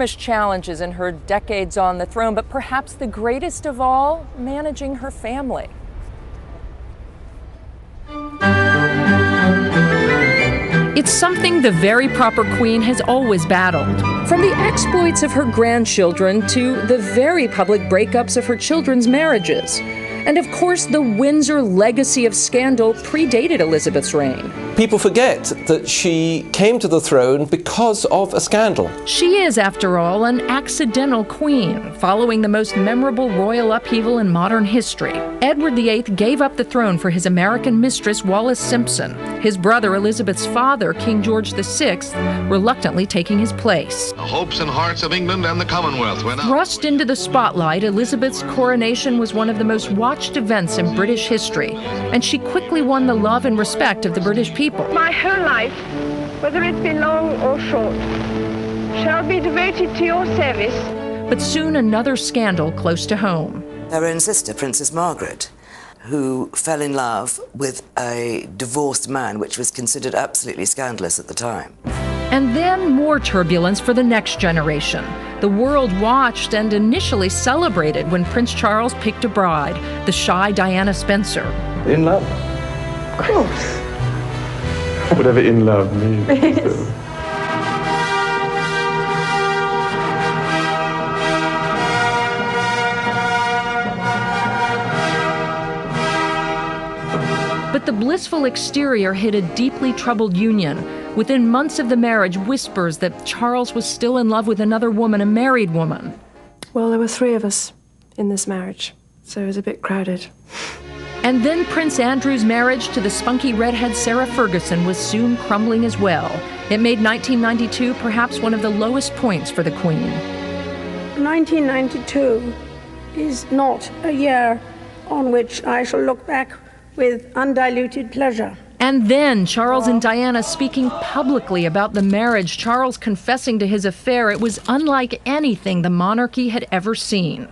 enormous challenges in her decades on the throne, but perhaps the greatest of all, managing her family. It's something the very proper queen has always battled. From the exploits of her grandchildren to the very public breakups of her children's marriages. And of course, the Windsor legacy of scandal predated Elizabeth's reign. People forget that she came to the throne because of a scandal. She is, after all, an accidental queen, following the most memorable royal upheaval in modern history. Edward VIII gave up the throne for his American mistress, Wallis Simpson, his brother Elizabeth's father, King George VI, reluctantly taking his place. The hopes and hearts of England and the Commonwealth went up. Thrust into the spotlight, Elizabeth's coronation was one of the most watched events in British history, and she quickly won the love and respect of the British people. My whole life, whether it be long or short, shall be devoted to your service. But soon another scandal close to home. Her own sister, Princess Margaret, who fell in love with a divorced man, which was considered absolutely scandalous at the time. And then more turbulence for the next generation. The world watched and initially celebrated when Prince Charles picked a bride, the shy Diana Spencer. In love? Of course. Whatever in love means. But the blissful exterior hid a deeply troubled union. Within months of the marriage, whispers that Charles was still in love with another woman, a married woman. Well, there were 3 of us in this marriage, so it was a bit crowded. And then Prince Andrew's marriage to the spunky redhead Sarah Ferguson was soon crumbling as well. It made 1992 perhaps one of the lowest points for the Queen. 1992 is not a year on which I shall look back with undiluted pleasure. And then Charles and Diana speaking publicly about the marriage, Charles confessing to his affair. It was unlike anything the monarchy had ever seen.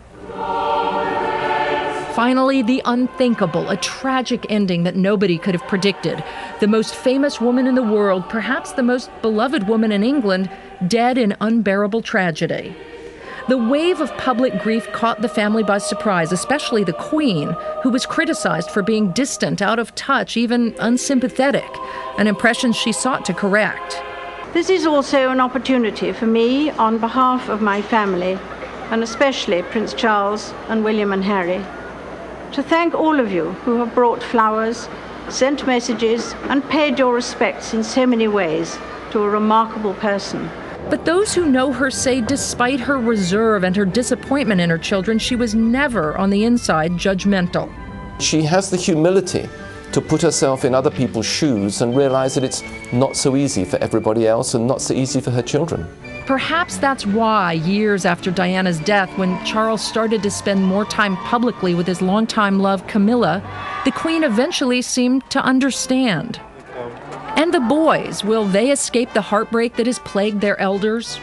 Finally, the unthinkable, a tragic ending that nobody could have predicted. The most famous woman in the world, perhaps the most beloved woman in England, dead in unbearable tragedy. The wave of public grief caught the family by surprise, especially the Queen, who was criticized for being distant, out of touch, even unsympathetic, an impression she sought to correct. This is also an opportunity for me, on behalf of my family, and especially Prince Charles and William and Harry, to thank all of you who have brought flowers, sent messages, and paid your respects in so many ways to a remarkable person. But those who know her say despite her reserve and her disappointment in her children, she was never on the inside judgmental. She has the humility to put herself in other people's shoes and realize that it's not so easy for everybody else and not so easy for her children. Perhaps that's why, years after Diana's death, when Charles started to spend more time publicly with his longtime love, Camilla, the Queen eventually seemed to understand. And the boys, will they escape the heartbreak that has plagued their elders?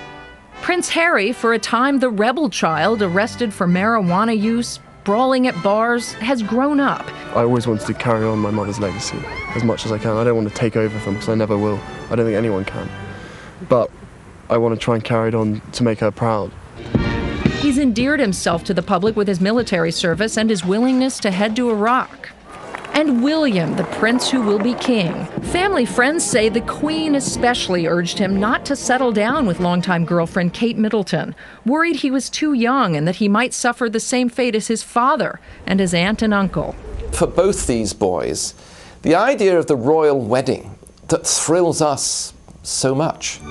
Prince Harry, for a time the rebel child arrested for marijuana use, brawling at bars, has grown up. I always wanted to carry on my mother's legacy as much as I can. I don't want to take over from her because I never will. I don't think anyone can. But I want to try and carry it on to make her proud. He's endeared himself to the public with his military service and his willingness to head to Iraq. And William, the prince who will be king. Family friends say the Queen especially urged him not to settle down with longtime girlfriend Kate Middleton, worried he was too young and that he might suffer the same fate as his father and his aunt and uncle. For both these boys, the idea of the royal wedding that thrills us so much,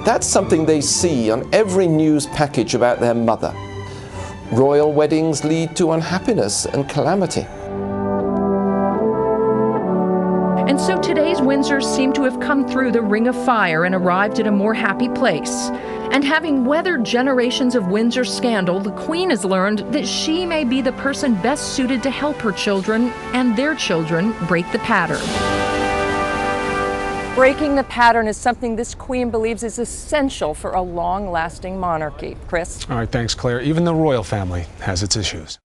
that's something they see on every news package about their mother. Royal weddings lead to unhappiness and calamity. And so today's Windsors seem to have come through the ring of fire and arrived at a more happy place. And having weathered generations of Windsor scandal, the Queen has learned that she may be the person best suited to help her children and their children break the pattern. Breaking the pattern is something this Queen believes is essential for a long-lasting monarchy. Chris? All right, thanks, Claire. Even the royal family has its issues.